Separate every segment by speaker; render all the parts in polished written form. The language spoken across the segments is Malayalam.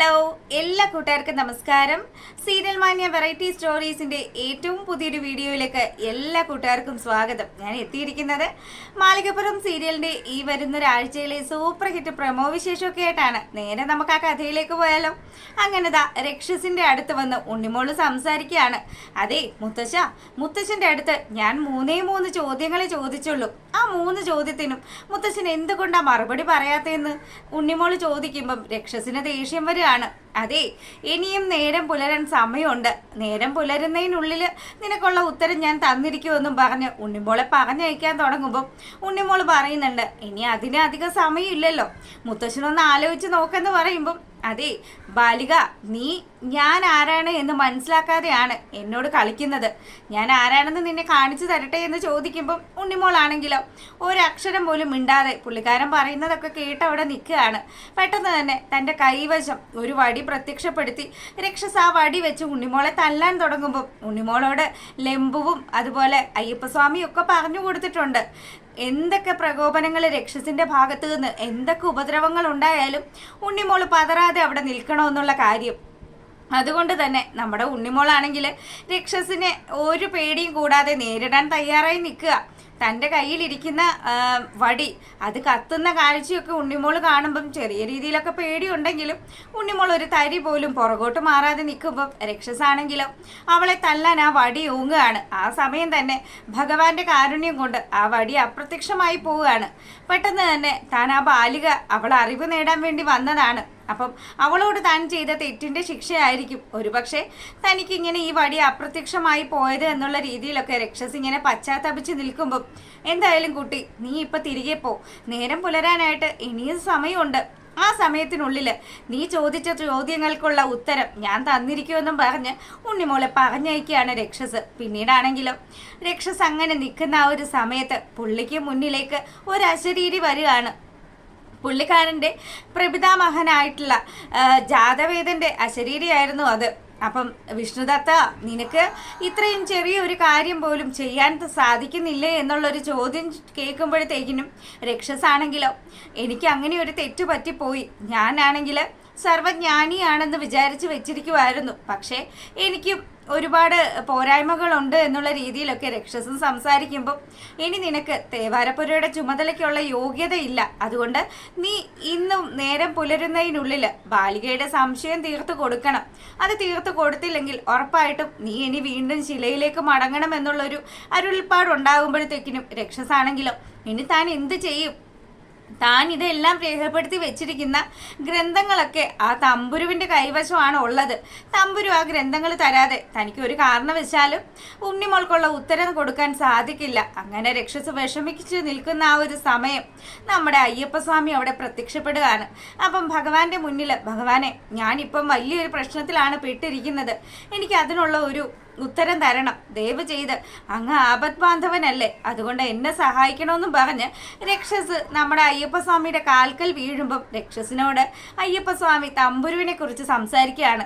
Speaker 1: ഹലോ, എല്ലാ കൂട്ടുകാർക്കും നമസ്കാരം. സീരിയൽ മാന്യ വെറൈറ്റി സ്റ്റോറീസിന്റെ ഏറ്റവും പുതിയൊരു വീഡിയോയിലേക്ക് എല്ലാ കൂട്ടുകാർക്കും സ്വാഗതം. ഞാൻ എത്തിയിരിക്കുന്നത് മാളികപ്പുറം സീരിയലിന്റെ ഈ വരുന്ന ഒരാഴ്ചയിലെ സൂപ്പർ ഹിറ്റ് പ്രമോ വിശേഷമൊക്കെ ആയിട്ടാണ്. നേരെ നമുക്ക് ആ കഥയിലേക്ക് പോയാലോ. അങ്ങനെതാ രക്ഷസിന്റെ അടുത്ത് വന്ന് ഉണ്ണിമോള് സംസാരിക്കുകയാണ്. അതെ മുത്തശ്ശന്റെ അടുത്ത് ഞാൻ മൂന്ന് ചോദ്യങ്ങളെ ചോദിച്ചുള്ളൂ. ആ 3 ചോദ്യത്തിനും മുത്തശ്ശൻ എന്തുകൊണ്ടാ മറുപടി പറയാത്തതെന്ന് ഉണ്ണിമോള് ചോദിക്കുമ്പം രക്ഷസിന് ദേഷ്യം വരികയാണ്. അതെ, ഇനിയും നേരം പുലരാൻ സമയമുണ്ട്. നേരം പുലരുന്നതിനുള്ളിൽ നിനക്കുള്ള ഉത്തരം ഞാൻ തന്നിരിക്കുമെന്നും പറഞ്ഞ് ഉണ്ണിമോളെ പറഞ്ഞയക്കാൻ തുടങ്ങുമ്പം ഉണ്ണിമോള് പറയുന്നുണ്ട്, ഇനി അതിന് അധികം സമയമില്ലല്ലോ, മുത്തശ്ശനൊന്ന് ആലോചിച്ച് നോക്കെന്ന് പറയുമ്പം അതെ ബാലിക, നീ ഞാൻ ആരാണ് എന്ന് മനസ്സിലാക്കാതെയാണ് എന്നോട് കളിക്കുന്നത്. ഞാൻ ആരാണെന്ന് നിന്നെ കാണിച്ചു തരട്ടെ എന്ന് ചോദിക്കുമ്പം ഉണ്ണിമോളാണെങ്കിലോ ഒരക്ഷരം പോലും മിണ്ടാതെ പുള്ളിക്കാരൻ പറയുന്നതൊക്കെ കേട്ട് അവിടെ നിൽക്കുകയാണ്. പെട്ടെന്ന് തന്നെ തൻ്റെ കൈവശം ഒരു വടി പ്രത്യക്ഷപ്പെടുത്തി രക്ഷസ് ആ വടി വെച്ച് ഉണ്ണിമോളെ തല്ലാൻ തുടങ്ങുമ്പം ഉണ്ണിമോളോട് ലംബുവും അതുപോലെ അയ്യപ്പസ്വാമിയും ഒക്കെ പറഞ്ഞു കൊടുത്തിട്ടുണ്ട്. എന്തൊക്കെ പ്രകോപനങ്ങൾ രക്ഷസിന്റെ ഭാഗത്ത് നിന്ന് എന്തൊക്കെ ഉപദ്രവങ്ങൾ ഉണ്ടായാലും ഉണ്ണിമോള് പതറാതെ അവിടെ നിൽക്കണമെന്നുള്ള കാര്യം. അതുകൊണ്ട് തന്നെ നമ്മുടെ ഉണ്ണിമോളാണെങ്കിൽ രക്ഷസിനെ ഒരു പേടിയും കൂടാതെ നേരിടാൻ തയ്യാറായി നിൽക്കുക. തൻ്റെ കയ്യിലിരിക്കുന്ന വടി അത് കത്തുന്ന കാഴ്ചയൊക്കെ ഉണ്ണിമോൾ കാണുമ്പം ചെറിയ രീതിയിലൊക്കെ പേടിയുണ്ടെങ്കിലും ഉണ്ണിമോൾ ഒരു തരി പോലും പുറകോട്ട് മാറാതെ നിൽക്കുമ്പം രക്ഷസാണെങ്കിലോ അവളെ തല്ലാൻ ആ വടി ഊങ്ങുകയാണ്. ആ സമയം തന്നെ ഭഗവാന്റെ കാരുണ്യം കൊണ്ട് ആ വടി അപ്രത്യക്ഷമായി പോവുകയാണ്. പെട്ടെന്ന് തന്നെ താൻ ആ ബാലിക അവൾ അറിവ് നേടാൻ വേണ്ടി വന്നതാണ്. അപ്പം അവളോട് താൻ ചെയ്ത തെറ്റിൻ്റെ ശിക്ഷയായിരിക്കും ഒരുപക്ഷെ തനിക്കിങ്ങനെ ഈ വടി അപ്രത്യക്ഷമായി പോയത് എന്നുള്ള രീതിയിലൊക്കെ രക്ഷസ് ഇങ്ങനെ പശ്ചാത്തപിച്ച് നിൽക്കുമ്പം എന്തായാലും കുട്ടി, നീ ഇപ്പം തിരികെ പോ. നേരം പുലരാനായിട്ട് ഇനിയും സമയമുണ്ട്. ആ സമയത്തിനുള്ളിൽ നീ ചോദിച്ച ചോദ്യങ്ങൾക്കുള്ള ഉത്തരം ഞാൻ തന്നിരിക്കുമെന്നും പറഞ്ഞ് ഉണ്ണിമോളെ പറഞ്ഞയക്കുകയാണ് രക്ഷസ്. പിന്നീടാണെങ്കിലും രക്ഷസ് അങ്ങനെ നിൽക്കുന്ന ആ ഒരു സമയത്ത് പുള്ളിക്ക് മുന്നിലേക്ക് ഒരു അശരീരി വരികയാണ്. പുള്ളിക്കാരൻ്റെ പ്രപിതാമഹനായിട്ടുള്ള ജാതവേദൻ്റെ അശരീരിയായിരുന്നു അത്. അപ്പം വിഷ്ണുദത്ത, നിനക്ക് ഇത്രയും ചെറിയൊരു കാര്യം പോലും ചെയ്യാൻ സാധിക്കുന്നില്ലേ എന്നുള്ളൊരു ചോദ്യം കേൾക്കുമ്പോഴത്തേക്കിനും രക്ഷസാണെങ്കിലോ എനിക്ക് അങ്ങനെ ഒരു തെറ്റ് പറ്റിപ്പോയി. ഞാനാണെങ്കിൽ സർവജ്ഞാനിയാണെന്ന് വിചാരിച്ച് വെച്ചിരിക്കുമായിരുന്നു. പക്ഷേ എനിക്കും ഒരുപാട് പോരായ്മകളുണ്ട് എന്നുള്ള രീതിയിലൊക്കെ രക്ഷസും സംസാരിക്കുമ്പം ഇനി നിനക്ക് തേവാരപ്പുരയുടെ ചുമതലയ്ക്കുള്ള യോഗ്യതയില്ല. അതുകൊണ്ട് നീ ഇന്നും നേരം പുലരുന്നതിനുള്ളിൽ ബാലികയുടെ സംശയം തീർത്തു കൊടുക്കണം. അത് തീർത്തു കൊടുത്തില്ലെങ്കിൽ ഉറപ്പായിട്ടും നീ ഇനി വീണ്ടും ശിലയിലേക്ക് മടങ്ങണം എന്നുള്ളൊരു അരുൾപ്പാടുണ്ടാകുമ്പോഴത്തേക്കിനും രക്ഷസാണെങ്കിലും ഇനി താൻ എന്ത് ചെയ്യും? താൻ ഇതെല്ലാം രേഖപ്പെടുത്തി വെച്ചിരിക്കുന്ന ഗ്രന്ഥങ്ങളൊക്കെ ആ തമ്പുരുവിൻ്റെ കൈവശമാണ് ഉള്ളത്. തമ്പുരു ആ ഗ്രന്ഥങ്ങൾ തരാതെ തനിക്ക് ഒരു കാരണവശാലും ഉണ്ണിമോൾക്കുള്ള ഉത്തരം കൊടുക്കാൻ സാധിക്കില്ല. അങ്ങനെ രക്ഷസ് വിഷമിച്ച് നിൽക്കുന്ന ആ ഒരു സമയം നമ്മുടെ അയ്യപ്പസ്വാമി അവിടെ പ്രത്യക്ഷപ്പെടുകയാണ്. അപ്പം ഭഗവാന്റെ മുന്നിൽ, ഭഗവാനെ, ഞാനിപ്പം വലിയൊരു പ്രശ്നത്തിലാണ് പെട്ടിരിക്കുന്നത്, എനിക്ക് അതിനുള്ള ഒരു ഉത്തരം തരണം, ദയവ് ചെയ്ത്, അങ്ങ് ആപത് ബാന്ധവനല്ലേ, അതുകൊണ്ട് എന്നെ സഹായിക്കണമെന്നും പറഞ്ഞ് രക്ഷസ് നമ്മുടെ അയ്യപ്പസ്വാമിയുടെ കാൽക്കൽ വീഴുമ്പം രക്ഷസിനോട് അയ്യപ്പസ്വാമി തമ്പുരുവിനെ കുറിച്ച് സംസാരിക്കുകയാണ്.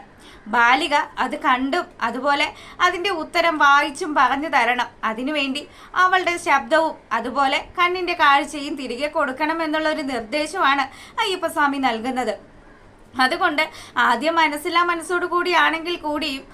Speaker 1: ബാലിക അത് കണ്ടും അതുപോലെ അതിൻ്റെ ഉത്തരം വായിച്ചും പറഞ്ഞു തരണം. അതിനുവേണ്ടി അവളുടെ ശബ്ദവും അതുപോലെ കണ്ണിൻ്റെ കാഴ്ചയും തിരികെ കൊടുക്കണം എന്നുള്ളൊരു നിർദ്ദേശമാണ് അയ്യപ്പസ്വാമി നൽകുന്നത്. അതുകൊണ്ട് ആദ്യം മനസ്സോടു കൂടിയാണെങ്കിൽ കൂടിയും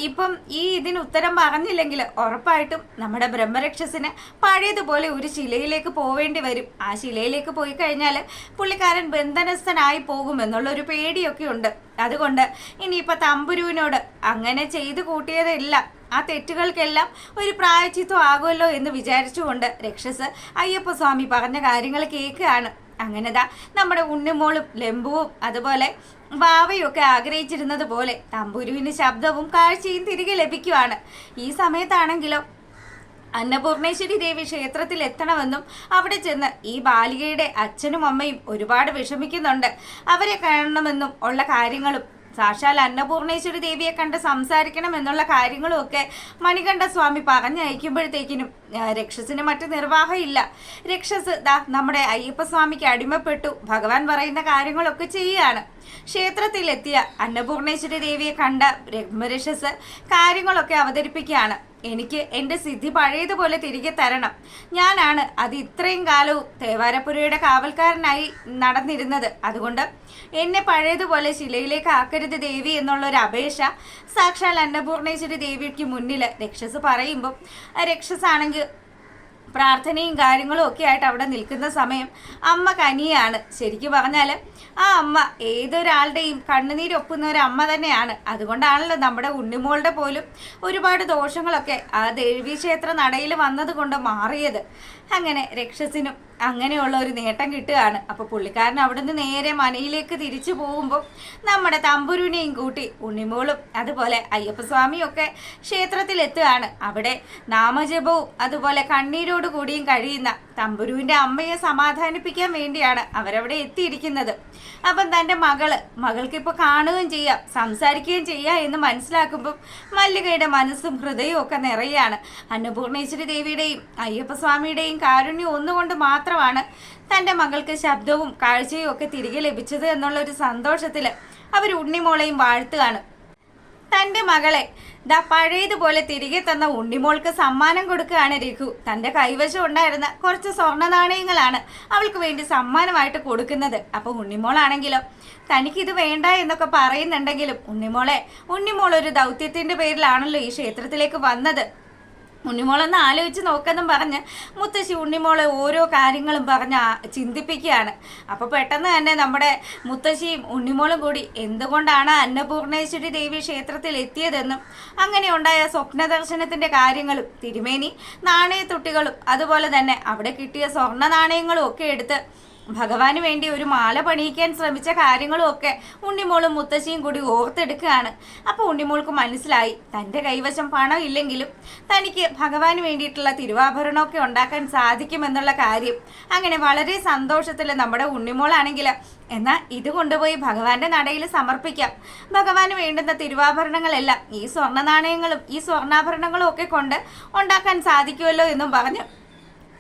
Speaker 1: ഇപ്പം ഇതിന് ഉത്തരം പറഞ്ഞില്ലെങ്കിൽ ഉറപ്പായിട്ടും നമ്മുടെ ബ്രഹ്മരക്ഷസിന് പഴയതുപോലെ ഒരു ശിലയിലേക്ക് പോവേണ്ടി വരും. ആ ശിലയിലേക്ക് പോയി കഴിഞ്ഞാൽ പുള്ളിക്കാരൻ ബന്ധനസ്ഥനായി പോകും എന്നുള്ളൊരു പേടിയൊക്കെ ഉണ്ട്. അതുകൊണ്ട് ഇനിയിപ്പോൾ തമ്പുരുവിനോട് അങ്ങനെ ചെയ്തു കൂട്ടിയതെല്ലാം, ആ തെറ്റുകൾക്കെല്ലാം ഒരു പ്രായച്ചിത്വം ആകുമല്ലോ എന്ന് വിചാരിച്ചുകൊണ്ട് രക്ഷസ് അയ്യപ്പസ്വാമി പറഞ്ഞ കാര്യങ്ങൾ കേൾക്കുകയാണ്. അങ്ങനെതാ നമ്മുടെ ഉണ്ണിമോളും ലംബുവും അതുപോലെ ബാവയും ഒക്കെ ആഗ്രഹിച്ചിരുന്നത് പോലെ തമ്പുരുവിന് ശബ്ദവും കാഴ്ചയും തിരികെ ലഭിക്കുവാണ്. ഈ സമയത്താണെങ്കിലോ അന്നപൂർണേശ്വരി ദേവി ക്ഷേത്രത്തിൽ എത്തണമെന്നും അവിടെ ചെന്ന് ഈ ബാലികയുടെ അച്ഛനും അമ്മയും ഒരുപാട് വിഷമിക്കുന്നുണ്ട്, അവരെ കാണണമെന്നും ഉള്ള കാര്യങ്ങളും സാക്ഷാൽ അന്നപൂർണേശ്വരി ദേവിയെ കണ്ട് സംസാരിക്കണം എന്നുള്ള കാര്യങ്ങളും ഒക്കെ മണികണ്ഠസ്വാമി പറഞ്ഞയക്കുമ്പോഴത്തേക്കിനും രക്ഷസിന് മറ്റു നിർവാഹമില്ല. രക്ഷസ് നമ്മുടെ അയ്യപ്പസ്വാമിക്ക് അടിമപ്പെട്ടു ഭഗവാൻ പറയുന്ന കാര്യങ്ങളൊക്കെ ചെയ്യുകയാണ്. ക്ഷേത്രത്തിലെത്തിയ അന്നപൂർണേശ്വരി ദേവിയെ കണ്ട ബ്രഹ്മരക്ഷസ് കാര്യങ്ങളൊക്കെ അവതരിപ്പിക്കുകയാണ്. എനിക്ക് എൻ്റെ സിദ്ധി പഴയതുപോലെ തിരികെ തരണം. ഞാനാണ് അത് ഇത്രയും കാലവും തേവാരപ്പുരയുടെ കാവൽക്കാരനായി നടന്നിരുന്നത്. അതുകൊണ്ട് എന്നെ പഴയതുപോലെ ശിലയിലേക്ക് ആക്കരുത് ദേവി എന്നുള്ളൊരു അപേക്ഷ സാക്ഷാൽ അന്നപൂർണേശ്വരി ദേവിക്ക് മുന്നിൽ രക്ഷസ് പറയുമ്പം രക്ഷസാണെങ്കിൽ പ്രാർത്ഥനയും കാര്യങ്ങളും ഒക്കെ ആയിട്ട് അവിടെ നിൽക്കുന്ന സമയം അമ്മ കനിയാണ്. ശരിക്കും പറഞ്ഞാൽ ആ അമ്മ ഏതൊരാളുടെയും കണ്ണുനീരൊപ്പുന്ന ഒരു അമ്മ തന്നെയാണ്. അതുകൊണ്ടാണല്ലോ നമ്മുടെ ഉണ്ണിമോളുടെ പോലും ഒരുപാട് ദോഷങ്ങളൊക്കെ ആ ദേവീക്ഷേത്ര നടയിൽ വന്നത് കൊണ്ട് മാറിയത്. അങ്ങനെ രക്ഷസിനും അങ്ങനെയുള്ള ഒരു നേട്ടം കിട്ടുകയാണ്. അപ്പോൾ പുള്ളിക്കാരൻ അവിടുന്ന് നേരെ മനയിലേക്ക് തിരിച്ചു പോകുമ്പോൾ നമ്മുടെ തമ്പുരുവിനെയും കൂട്ടി ഉണ്ണിമോളും അതുപോലെ അയ്യപ്പസ്വാമിയും ഒക്കെ ക്ഷേത്രത്തിലെത്തുകയാണ്. അവിടെ നാമജപവും അതുപോലെ കണ്ണീരോട് കൂടിയും കഴിയുന്ന തമ്പുരുവിൻ്റെ അമ്മയെ സമാധാനിപ്പിക്കാൻ വേണ്ടിയാണ് അവരവിടെ എത്തിയിരിക്കുന്നത്. അപ്പം തൻ്റെ മകൾക്കിപ്പോൾ കാണുകയും ചെയ്യാം, സംസാരിക്കുകയും ചെയ്യാം എന്ന് മനസ്സിലാക്കുമ്പം മല്ലികയുടെ മനസ്സും ഹൃദയവും ഒക്കെ നിറയാണ്. അന്നപൂർണേശ്വരി ദേവിയുടെയും അയ്യപ്പസ്വാമിയുടെയും കാരുണ്യം ഒന്നുകൊണ്ട് മാത്രമാണ് തൻ്റെ മകൾക്ക് ശബ്ദവും കാഴ്ചയും ഒക്കെ തിരികെ ലഭിച്ചത് എന്നുള്ളൊരു സന്തോഷത്തിൽ അവർ ഉണ്ണിമോളെയും വാഴ്ത്തുകയാണ്. തൻ്റെ മകളെ പഴയതുപോലെ തിരികെ തന്ന ഉണ്ണിമോൾക്ക് സമ്മാനം കൊടുക്കുകയാണ് രഘു. തൻ്റെ കൈവശം ഉണ്ടായിരുന്ന കുറച്ച് സ്വർണ്ണ നാണയങ്ങളാണ് അവൾക്ക് വേണ്ടി സമ്മാനമായിട്ട് കൊടുക്കുന്നത്. അപ്പോൾ ഉണ്ണിമോളാണെങ്കിലോ തനിക്കിത് വേണ്ട എന്നൊക്കെ പറയുന്നുണ്ടെങ്കിലും ഉണ്ണിമോൾ ഒരു ദൗത്യത്തിൻ്റെ പേരിലാണല്ലോ ഈ ക്ഷേത്രത്തിലേക്ക് വന്നത്. ഉണ്ണിമോളൊന്ന് ആലോചിച്ച് നോക്കെന്നും പറഞ്ഞ് മുത്തശ്ശി ഉണ്ണിമോളെ ഓരോ കാര്യങ്ങളും പറഞ്ഞ് ചിന്തിപ്പിക്കുകയാണ്. അപ്പോൾ പെട്ടെന്ന് തന്നെ നമ്മുടെ മുത്തശ്ശിയും ഉണ്ണിമോളും കൂടി എന്തുകൊണ്ടാണ് അന്നപൂർണേശ്വരി ദേവി ക്ഷേത്രത്തിൽ എത്തിയതെന്നും അങ്ങനെ ഉണ്ടായ സ്വപ്ന ദർശനത്തിൻ്റെ കാര്യങ്ങളും തിരുമേനി നാണയത്തുട്ടികളും അതുപോലെ തന്നെ അവിടെ കിട്ടിയ സ്വർണ്ണ നാണയങ്ങളും ഒക്കെ എടുത്ത് ഭഗവാന് വേണ്ടി ഒരു മാല പണിയിക്കാൻ ശ്രമിച്ച കാര്യങ്ങളും ഒക്കെ ഉണ്ണിമോളും മുത്തശ്ശിയും കൂടി ഓർത്തെടുക്കുകയാണ്. അപ്പോൾ ഉണ്ണിമോൾക്ക് മനസ്സിലായി തൻ്റെ കൈവശം പണം ഇല്ലെങ്കിലും തനിക്ക് ഭഗവാന് വേണ്ടിയിട്ടുള്ള തിരുവാഭരണമൊക്കെ ഉണ്ടാക്കാൻ സാധിക്കുമെന്നുള്ള കാര്യം. അങ്ങനെ വളരെ സന്തോഷത്തിൽ നമ്മുടെ ഉണ്ണിമോളാണെങ്കിൽ എന്നാൽ ഇത് കൊണ്ടുപോയി ഭഗവാന്റെ നടയിൽ സമർപ്പിക്കാം, ഭഗവാന് വേണ്ടുന്ന തിരുവാഭരണങ്ങളെല്ലാം ഈ സ്വർണ്ണ നാണയങ്ങളും ഈ സ്വർണ്ണാഭരണങ്ങളും ഒക്കെ കൊണ്ട് ഉണ്ടാക്കാൻ സാധിക്കുമല്ലോ എന്നും പറഞ്ഞു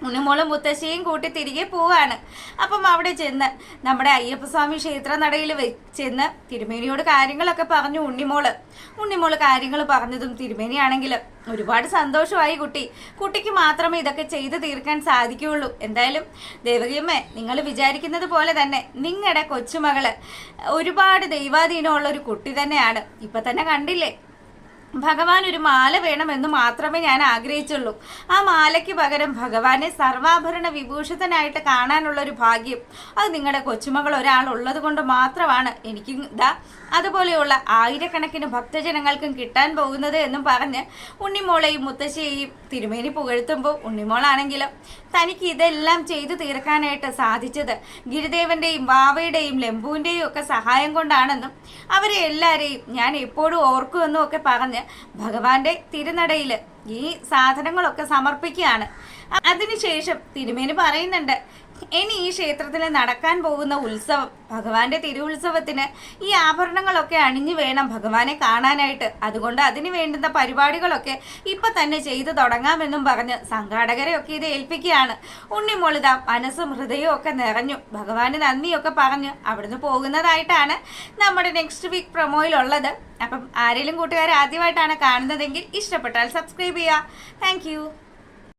Speaker 1: ഉണ്ണിമോളും മുത്തശ്ശിയും കൂട്ടി തിരികെ പോവാണ്. അപ്പം അവിടെ ചെന്ന് നമ്മുടെ അയ്യപ്പസ്വാമി ക്ഷേത്ര നടയിൽ ചെന്ന് തിരുമേനിയോട് കാര്യങ്ങളൊക്കെ പറഞ്ഞു ഉണ്ണിമോള് കാര്യങ്ങൾ പറഞ്ഞതും തിരുമേനിയാണെങ്കിൽ ഒരുപാട് സന്തോഷമായി. കുട്ടിക്ക് മാത്രമേ ഇതൊക്കെ ചെയ്തു തീർക്കാൻ സാധിക്കുകയുള്ളൂ. എന്തായാലും ദേവകിയമ്മ, നിങ്ങൾ വിചാരിക്കുന്നത് പോലെ തന്നെ നിങ്ങളുടെ കൊച്ചുമകള് ഒരുപാട് ദൈവാധീനമുള്ള ഒരു കുട്ടി തന്നെയാണ്. ഇപ്പം തന്നെ കണ്ടില്ലേ, ഭഗവാൻ ഒരു മാല വേണമെന്ന് മാത്രമേ ഞാൻ ആഗ്രഹിച്ചുള്ളൂ. ആ മാലയ്ക്ക് പകരം ഭഗവാനെ സർവാഭരണ വിഭൂഷിതനായിട്ട് കാണാനുള്ളൊരു ഭാഗ്യം അത് നിങ്ങളുടെ കൊച്ചുമകൾ ഒരാളുള്ളത് കൊണ്ട് മാത്രമാണ് എനിക്ക് അതുപോലെയുള്ള ആയിരക്കണക്കിന് ഭക്തജനങ്ങൾക്കും കിട്ടാൻ പോകുന്നത് എന്നും പറഞ്ഞ് ഉണ്ണിമോളെയും മുത്തശ്ശിയെയും തിരുമേനി പുകഴ്ത്തുമ്പോൾ ഉണ്ണിമോളാണെങ്കിലും തനിക്ക് ഇതെല്ലാം ചെയ്തു തീർക്കാനായിട്ട് സാധിച്ചത് ഗിരിദേവന്റെയും വാവയുടെയും ലംബുവിൻ്റെയും ഒക്കെ സഹായം കൊണ്ടാണെന്നും അവരെ എല്ലാവരെയും ഞാൻ എപ്പോഴും ഓർക്കുമെന്നും ഒക്കെ പറഞ്ഞ് ഭഗവാന്റെ തിരുനടയിൽ ഈ സാധനങ്ങളൊക്കെ സമർപ്പിക്കുകയാണ്. അതിനുശേഷം തിരുമേനി പറയുന്നുണ്ട്, ഇനി ഈ ക്ഷേത്രത്തിൽ നടക്കാൻ പോകുന്ന ഉത്സവം ഭഗവാന്റെ തിരുവുത്സവത്തിന് ഈ ആഭരണങ്ങളൊക്കെ അണിഞ്ഞു വേണം ഭഗവാനെ കാണാനായിട്ട്. അതുകൊണ്ട് അതിന് വേണ്ടുന്ന പരിപാടികളൊക്കെ ഇപ്പൊ തന്നെ ചെയ്തു തുടങ്ങാമെന്നും പറഞ്ഞ് സംഘാടകരെയൊക്കെ ഇത് ഏൽപ്പിക്കുകയാണ്. ഉണ്ണിമോളിത മനസ്സും ഹൃദയവും ഒക്കെ നിറഞ്ഞു ഭഗവാന് നന്ദിയൊക്കെ പറഞ്ഞു അവിടുന്ന് പോകുന്നതായിട്ടാണ് നമ്മുടെ നെക്സ്റ്റ് വീക്ക് പ്രൊമോയിലുള്ളത്. അപ്പം ആരെങ്കിലും കൂട്ടുകാർ ആദ്യമായിട്ടാണ് കാണുന്നതെങ്കിൽ ഇഷ്ടപ്പെട്ടാൽ സബ്സ്ക്രൈബ് ചെയ്യുക. താങ്ക്